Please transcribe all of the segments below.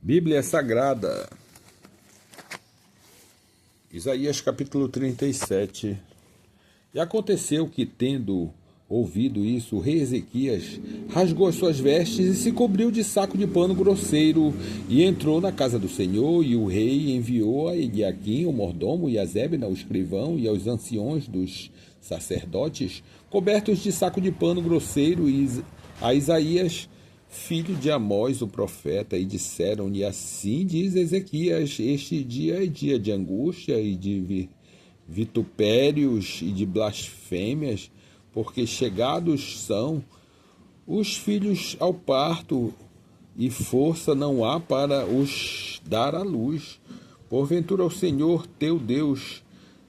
Bíblia Sagrada, Isaías capítulo 37. E aconteceu que, tendo ouvido isso, o rei Ezequias rasgou as suas vestes e se cobriu de saco de pano grosseiro e entrou na casa do Senhor. E o rei enviou a Eliaquim, o mordomo, e a Zebna, o escrivão, e aos anciões dos sacerdotes, cobertos de saco de pano grosseiro, a Isaías, filho de Amós, o profeta, e disseram-lhe: assim diz Ezequias, este dia é dia de angústia e de vitupérios e de blasfêmias, porque chegados são os filhos ao parto, e força não há para os dar à luz. Porventura o Senhor teu Deus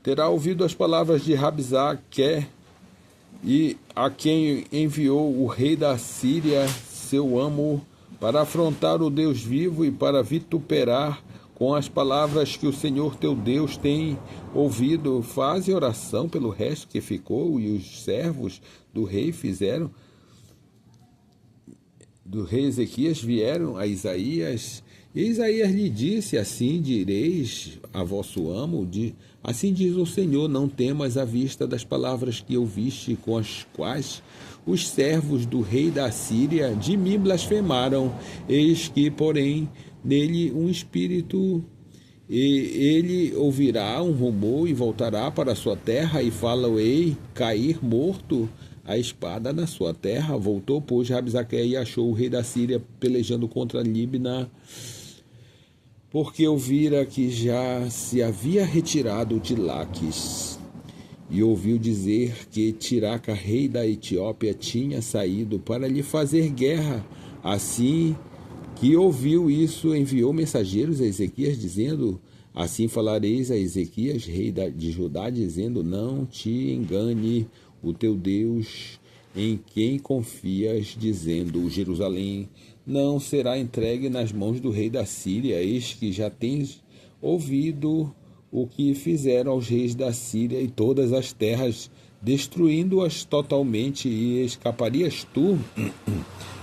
terá ouvido as palavras de Rabsaque, e a quem enviou o rei da Síria, seu amo, para afrontar o Deus vivo e para vituperar com as palavras que o Senhor teu Deus tem ouvido. Faze oração pelo resto que ficou. E os servos do rei Ezequias vieram a Isaías, e Isaías lhe disse: assim direis a vosso amo, assim diz o Senhor, não temas à vista das palavras que ouviste, com as quais os servos do rei da Síria de mim blasfemaram. Eis que, porém, nele um espírito, e ele ouvirá um rumor e voltará para a sua terra, e fala-ei cair morto a espada na sua terra. Voltou, pois, Rabsaque e achou o rei da Síria pelejando contra Libna, porque ouvira que já se havia retirado de Laquis, e ouviu dizer que Tiraca, rei da Etiópia, tinha saído para lhe fazer guerra. Assim que ouviu isso, enviou mensageiros a Ezequias, dizendo: assim falareis a Ezequias, rei de Judá, dizendo: não te engane o teu Deus, em quem confias, dizendo: Jerusalém não será entregue nas mãos do rei da Síria. Eis que já tens ouvido o que fizeram aos reis da Síria e todas as terras, destruindo-as totalmente, e escaparias tu?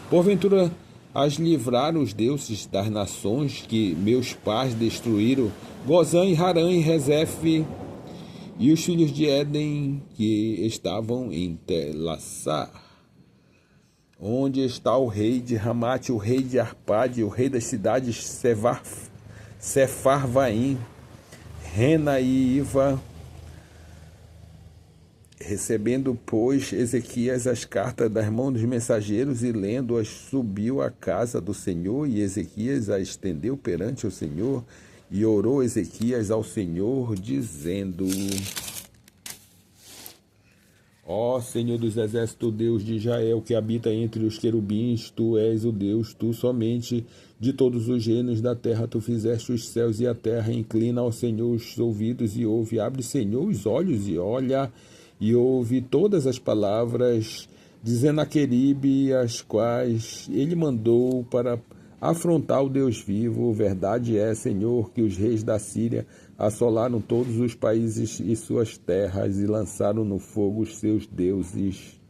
Porventura as livrar os deuses das nações que meus pais destruíram, Gozã e Harã e Rezefe, e os filhos de Éden que estavam em Telassar? Onde está o rei de Ramate, o rei de Arpade, o rei das cidades Sefarvaim, Rena e Iva? Recebendo, pois, Ezequias as cartas das mãos dos mensageiros e lendo-as, subiu à casa do Senhor, e Ezequias a estendeu perante o Senhor, e orou Ezequias ao Senhor, dizendo: ó Senhor dos exércitos, Deus de Israel, que habita entre os querubins, tu és o Deus, tu somente, de todos os reinos da terra. Tu fizeste os céus e a terra. Inclina ao Senhor os ouvidos e ouve. Abre, Senhor, os olhos e olha, e ouve todas as palavras de Senaqueribe, as quais ele mandou para afrontar o Deus vivo. Verdade é, Senhor, que os reis da Síria assolaram todos os países e suas terras, e lançaram no fogo os seus deuses,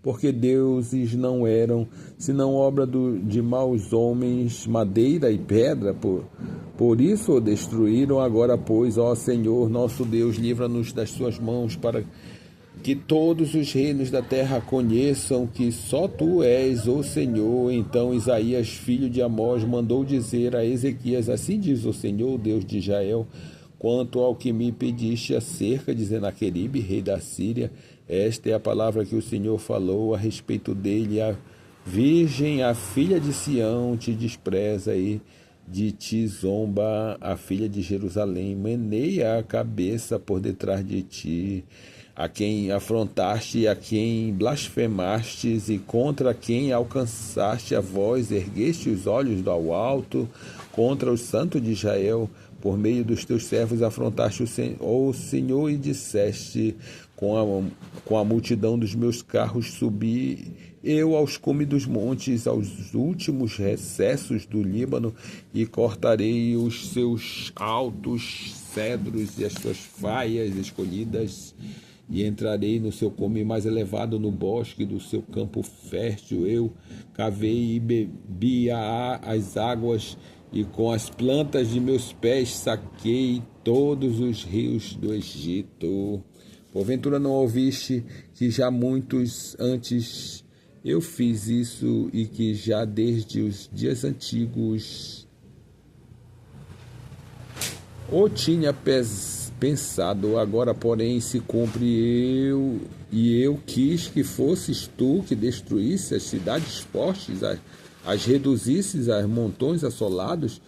porque deuses não eram, senão obra de maus homens, madeira e pedra. Por isso o destruíram. Agora, pois, ó Senhor, nosso Deus, livra-nos das suas mãos, para que todos os reinos da terra conheçam que só tu és o Senhor. Então Isaías, filho de Amós, mandou dizer a Ezequias: assim diz o Senhor, Deus de Israel, quanto ao que me pediste acerca de Senaqueribe, rei da Síria, esta é a palavra que o Senhor falou a respeito dele: a virgem, a filha de Sião, te despreza, e de ti zomba a filha de Jerusalém, meneia a cabeça por detrás de ti, a quem afrontaste, a quem blasfemastes, e contra quem alcançaste a voz, ergueste os olhos ao alto, contra o Santo de Israel. Por meio dos teus servos afrontaste o Senhor, e disseste: com a multidão dos meus carros subi eu aos cumes dos montes, aos últimos recessos do Líbano, e cortarei os seus altos cedros e as suas faias escolhidas, e entrarei no seu cume mais elevado, no bosque do seu campo fértil. Eu cavei e bebi as águas, e com as plantas de meus pés saquei todos os rios do Egito. Porventura não ouviste que já muitos antes eu fiz isso, e que já desde os dias antigos o tinha pensado. Agora, porém, se cumpre eu quis que fosses tu que destruísse as cidades fortes, as reduzisses a montões assolados.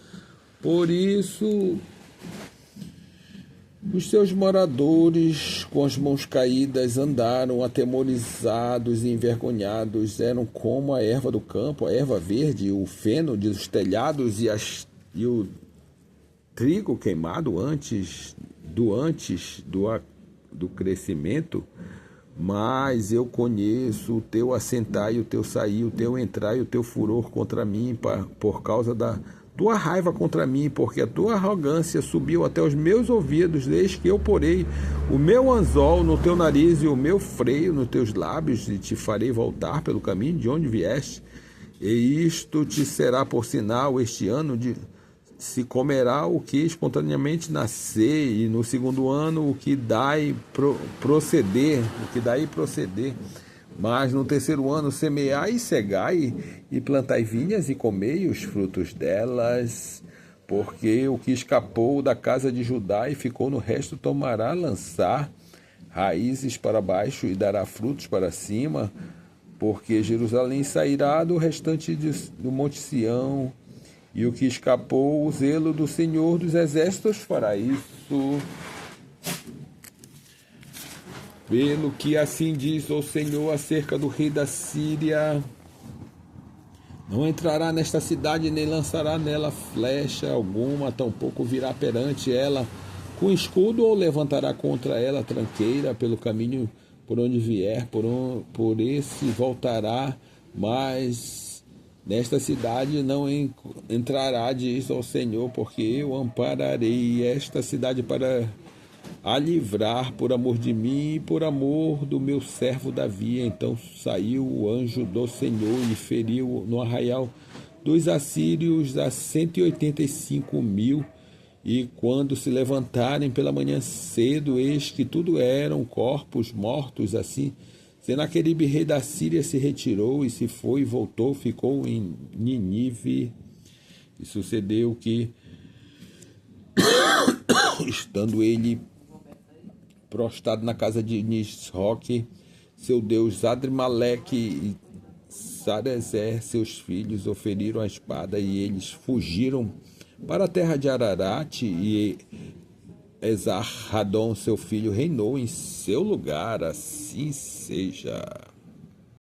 Por isso os seus moradores, com as mãos caídas, andaram atemorizados e envergonhados. Eram como a erva do campo, a erva verde, o feno dos telhados e o trigo queimado antes do crescimento. Mas eu conheço o teu assentar e o teu sair, o teu entrar e o teu furor contra mim, por causa da tua raiva contra mim, porque a tua arrogância subiu até os meus ouvidos, desde que eu porei o meu anzol no teu nariz e o meu freio nos teus lábios, e te farei voltar pelo caminho de onde vieste. E isto te será por sinal: este ano se comerá o que espontaneamente nascer, e no segundo ano o que daí proceder, Mas no terceiro ano semeai e cegai, e plantai vinhas e comei os frutos delas. Porque o que escapou da casa de Judá e ficou no resto tomará lançar raízes para baixo e dará frutos para cima. Porque Jerusalém sairá do restante do Monte Sião, e o que escapou, o zelo do Senhor dos Exércitos fará isso. Pelo que assim diz o Senhor acerca do rei da Síria: não entrará nesta cidade, nem lançará nela flecha alguma, tampouco virá perante ela com escudo, ou levantará contra ela tranqueira. Pelo caminho por onde vier, por esse voltará, mas nesta cidade não entrará, diz o Senhor, porque eu ampararei esta cidade para a livrar por amor de mim e por amor do meu servo Davi. Então saiu o anjo do Senhor e feriu no arraial dos assírios a 185.000. E quando se levantarem pela manhã cedo, eis que tudo eram corpos mortos. Assim Senaqueribe, rei da Síria, se retirou e se foi e voltou, ficou em Nínive. E sucedeu que, estando ele prostrado na casa de Nisroque, seu deus, Adrimeleque e Sarezer, seus filhos, o feriram a espada, e eles fugiram para a terra de Ararat, e Esarhadon, seu filho, reinou em seu lugar. Assim seja.